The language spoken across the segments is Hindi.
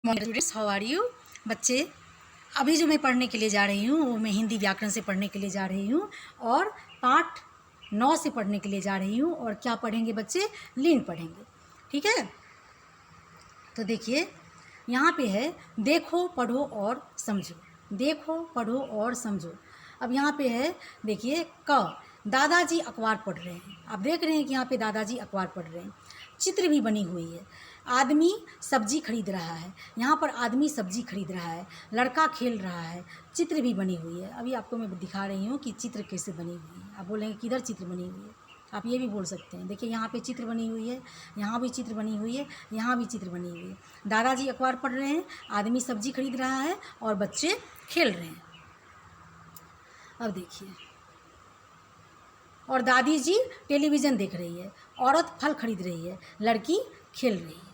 Students, how are you? बच्चे, अभी जो मैं पढ़ने के लिए जा रही हूँ वो मैं हिंदी व्याकरण से पढ़ने के लिए जा रही हूँ और पाठ 9 से पढ़ने के लिए जा रही हूँ। और क्या पढ़ेंगे बच्चे? लिंग पढ़ेंगे। ठीक है, तो देखिए यहाँ पे है देखो पढ़ो और समझो। देखो पढ़ो और समझो। अब यहाँ पे है देखिए क, दादाजी अखबार पढ़ रहे हैं। आप देख रहे हैं कि यहाँ पे दादाजी अखबार पढ़ रहे हैं। चित्र भी बनी हुई है। आदमी सब्जी खरीद रहा है। यहाँ पर आदमी सब्जी खरीद रहा है। लड़का खेल रहा है। चित्र भी बनी हुई है। अभी आपको मैं दिखा रही हूँ कि चित्र कैसे बनी हुई है। आप बोलेंगे किधर चित्र बनी हुई है? आप ये भी बोल सकते हैं। देखिए यहाँ पे चित्र बनी हुई है, यहाँ भी चित्र बनी हुई है, यहाँ भी चित्र बनी हुई है। दादाजी अखबार पढ़ रहे हैं, आदमी सब्जी खरीद रहा है और बच्चे खेल रहे हैं। अब देखिए, और दादी जी टेलीविज़न देख रही है, औरत फल खरीद रही है, लड़की खेल रही है।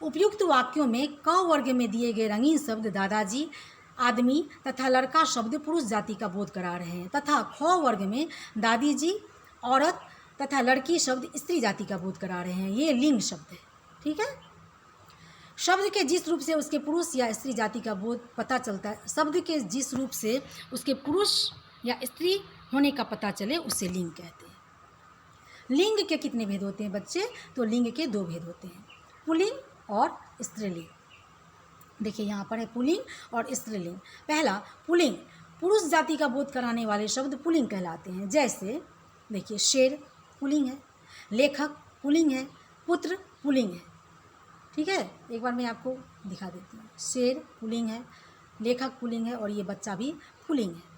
उपयुक्त वाक्यों में क वर्ग में दिए गए रंगीन शब्द दादाजी, आदमी तथा लड़का शब्द पुरुष जाति का बोध करा रहे हैं तथा ख वर्ग में दादी जी, औरत तथा लड़की शब्द स्त्री जाति का बोध करा रहे हैं। ये लिंग शब्द है। ठीक है, शब्द के जिस रूप से उसके पुरुष या स्त्री जाति का बोध पता चलता है, शब्द के जिस रूप से उसके पुरुष या स्त्री होने का पता चले उसे लिंग कहते हैं। लिंग के कितने भेद होते हैं बच्चे? तो लिंग के 2 भेद होते हैं, पुल्लिंग और स्त्रीलिंग। देखिए यहाँ पर है पुल्लिंग और स्त्रीलिंग। पहला पुल्लिंग, पुरुष जाति का बोध कराने वाले शब्द पुल्लिंग कहलाते हैं। जैसे देखिए शेर पुल्लिंग है, लेखक पुल्लिंग है, पुत्र पुल्लिंग है। ठीक है, एक बार मैं आपको दिखा देती हूँ। शेर पुल्लिंग है, लेखक पुल्लिंग है और ये बच्चा भी पुल्लिंग है।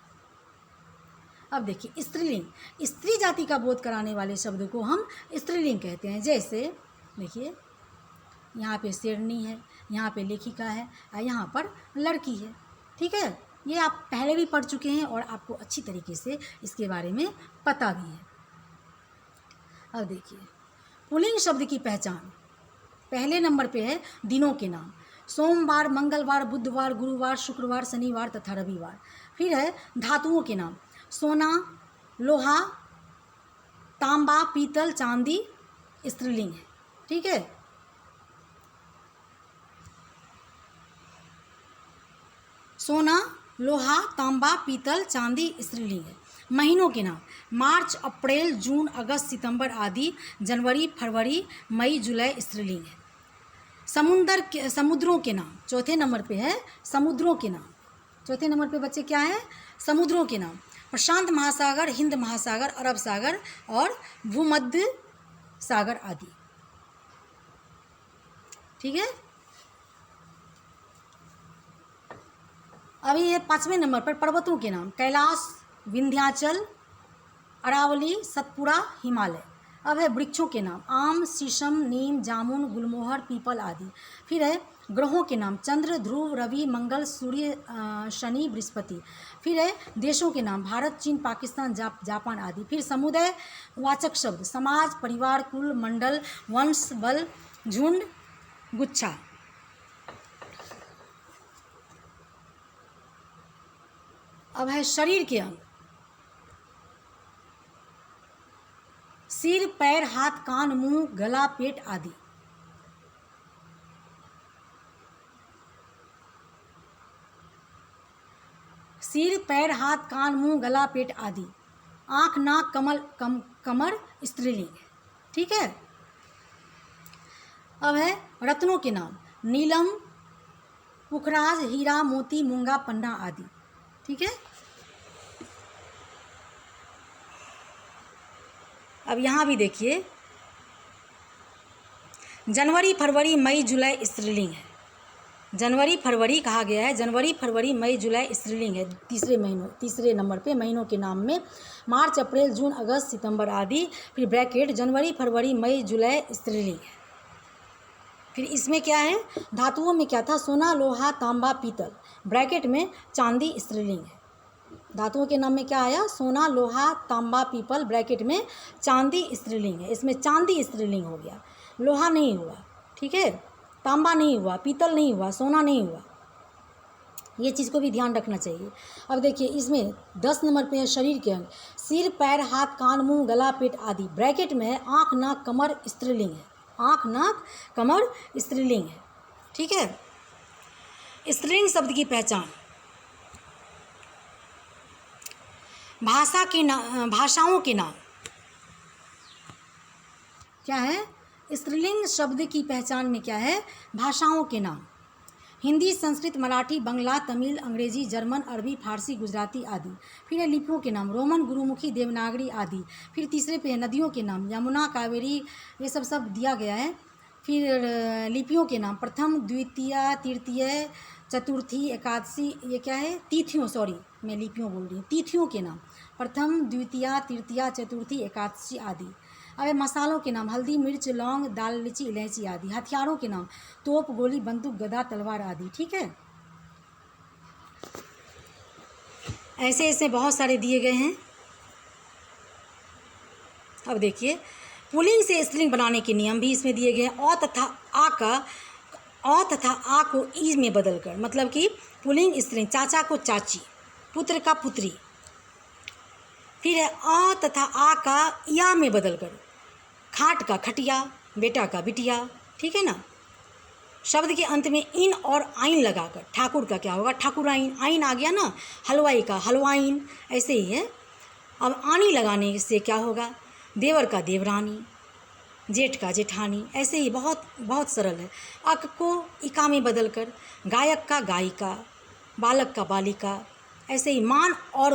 अब देखिए स्त्रीलिंग, स्त्री जाति का बोध कराने वाले शब्द को हम स्त्रीलिंग कहते हैं। जैसे देखिए यहाँ पे शेरनी है, यहाँ पे लेखिका है और यहाँ पर लड़की है। ठीक है, ये आप पहले भी पढ़ चुके हैं और आपको अच्छी तरीके से इसके बारे में पता भी है। अब देखिए पुल्लिंग शब्द की पहचान, पहले नंबर पे है दिनों के नाम, सोमवार, मंगलवार, बुधवार, गुरुवार, शुक्रवार, शनिवार तथा रविवार। फिर है धातुओं के नाम, सोना, लोहा, तांबा, पीतल, चांदी स्त्रीलिंग है। ठीक है, सोना, लोहा, तांबा, पीतल, चांदी स्त्रीलिंग है। महीनों के नाम, मार्च, अप्रैल, जून, अगस्त, सितंबर आदि, जनवरी, फरवरी, मई, जुलाई स्त्रीलिंग है। समुद्रों के नाम, चौथे नंबर पे है समुद्रों के नाम। चौथे नंबर पे बच्चे क्या है? समुद्रों के नाम, प्रशांत महासागर, हिंद महासागर, अरब सागर और भूमध्य सागर आदि। ठीक है, अभी ये 5वें नंबर पर पर्वतों के नाम, कैलाश, विंध्याचल, अरावली, सतपुड़ा, हिमालय। अब है वृक्षों के नाम, आम, शीशम, नीम, जामुन, गुलमोहर, पीपल आदि। फिर है ग्रहों के नाम, चंद्र, ध्रुव, रवि, मंगल, सूर्य, शनि, बृहस्पति। फिर है देशों के नाम, भारत, चीन, पाकिस्तान, जापान आदि। फिर समुदाय वाचक शब्द, समाज, परिवार, कुल, मंडल, वंश, बल, झुंड, गुच्छा। अब है शरीर के अंग, सिर, पैर, हाथ, कान, मुंह, गला, पेट आदि। सिर, पैर, हाथ, कान, मुंह, गला, पेट आदि। आंख, नाक, कमर स्त्रीलिंग है। ठीक है, अब है रत्नों के नाम, नीलम, पुखराज, हीरा, मोती, मूंगा, पन्ना आदि। ठीक है, अब यहाँ भी देखिए जनवरी, फरवरी, मई, जुलाई स्त्रीलिंग है। जनवरी, फरवरी कहा गया है, जनवरी, फरवरी, मई, जुलाई स्त्रीलिंग है। तीसरे नंबर पे महीनों के नाम में मार्च, अप्रैल, जून, अगस्त, सितंबर आदि। फिर ब्रैकेट जनवरी, फरवरी, मई, जुलाई स्त्रीलिंग है। फिर इसमें क्या है? धातुओं में क्या था? सोना, लोहा, तांबा, पीतल, ब्रैकेट में चांदी स्त्रीलिंग है। धातुओं के नाम में क्या आया? सोना, लोहा, तांबा, पीपल, ब्रैकेट में चांदी स्त्रीलिंग है। इसमें चांदी स्त्रीलिंग हो गया, लोहा नहीं हुआ। ठीक है, तांबा नहीं हुआ, पीतल नहीं हुआ, सोना नहीं हुआ। ये चीज़ को भी ध्यान रखना चाहिए। अब देखिए इसमें 10 नंबर पे है शरीर के अंग, सिर, पैर, हाथ, कान, मुंह, गला, पेट आदि। ब्रैकेट में है आँख, नाक, कमर स्त्रीलिंग है। आँख, नाक, कमर स्त्रीलिंग है। ठीक है। स्त्रीलिंग शब्द की पहचान, भाषाओं के नाम क्या है? स्त्रीलिंग शब्द की पहचान में क्या है? भाषाओं के नाम। हिंदी, संस्कृत, मराठी, बांग्ला, तमिल, अंग्रेजी, जर्मन, अरबी, फारसी, गुजराती आदि। फिर है लिपियों के नाम, रोमन, गुरुमुखी, देवनागरी आदि। फिर तीसरे पे है नदियों के नाम, यमुना, कावेरी, ये सब दिया गया है। फिर लिपियों के नाम, प्रथम, द्वितीय, तृतीय, चतुर्थी, एकादशी, ये क्या है? तिथियों, सॉरी मैं लिपियों बोल रही हूँ। तिथियों के नाम, प्रथम, द्वितीय, तृतीय, चतुर्थी, एकादशी आदि। अब मसालों के नाम, हल्दी, मिर्च, लौंग, दाल, मिर्ची, इलायची आदि। हथियारों के नाम, तोप, गोली, बंदूक, गदा, तलवार आदि। ठीक है, ऐसे ऐसे बहुत सारे दिए गए हैं। अब देखिए, पुल्लिंग से स्त्रीलिंग बनाने के नियम भी इसमें दिए गए हैं। अ तथा आ को ई में बदलकर, मतलब कि पुल्लिंग स्त्रीलिंग, चाचा को चाची, पुत्र का पुत्री। फिर है अ तथा आ का या में बदलकर, खाट का खटिया, बेटा का बिटिया। ठीक है ना। शब्द के अंत में इन और आइन लगाकर, ठाकुर का क्या होगा? ठाकुराइन। आइन आ गया ना, हलवाई का हलवाइन, ऐसे ही है। अब आनी लगाने से क्या होगा? देवर का देवरानी, जेठ का जेठानी, ऐसे ही बहुत बहुत सरल है। अक को इका में बदलकर, गायक का गायिका, बालक का बालिका, ऐसे ही मान और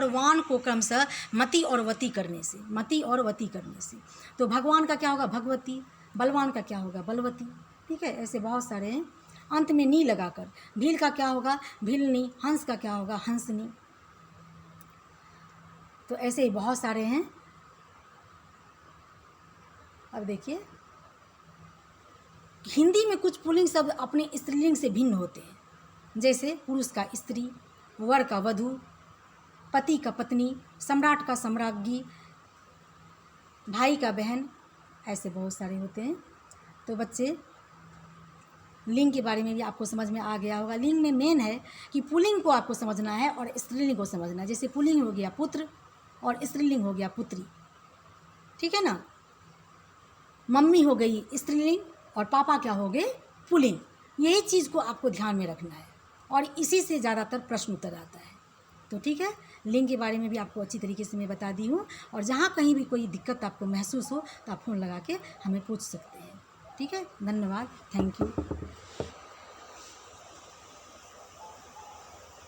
वान को क्रमशः मति और वती करने से, तो भगवान का क्या होगा? भगवती। बलवान का क्या होगा? बलवती। ठीक है, ऐसे बहुत सारे हैं। अंत में नी लगाकर, भील का क्या होगा? भीलनी। हंस का क्या होगा? हंसनी। तो ऐसे ही बहुत सारे हैं। अब देखिए, हिंदी में कुछ पुल्लिंग शब्द अपने स्त्रीलिंग से भिन्न होते हैं, जैसे पुरुष का स्त्री, वर का वधू, पति का पत्नी, सम्राट का सम्राज्ञी, भाई का बहन, ऐसे बहुत सारे होते हैं। तो बच्चे, लिंग के बारे में भी आपको समझ में आ गया होगा। लिंग में मेन है कि पुल्लिंग को आपको समझना है और स्त्रीलिंग को समझना है। जैसे पुल्लिंग हो गया पुत्र और स्त्रीलिंग हो गया पुत्री। ठीक है ना। मम्मी हो गई स्त्रीलिंग और पापा क्या हो गए? पुल्लिंग। यही चीज़ को आपको ध्यान में रखना है और इसी से ज़्यादातर प्रश्न उत्तर आता है। तो ठीक है, लिंग के बारे में भी आपको अच्छी तरीके से मैं बता दी हूँ। और जहाँ कहीं भी कोई दिक्कत आपको महसूस हो तो आप फ़ोन लगा के हमें पूछ सकते हैं। ठीक है, धन्यवाद, थैंक यू।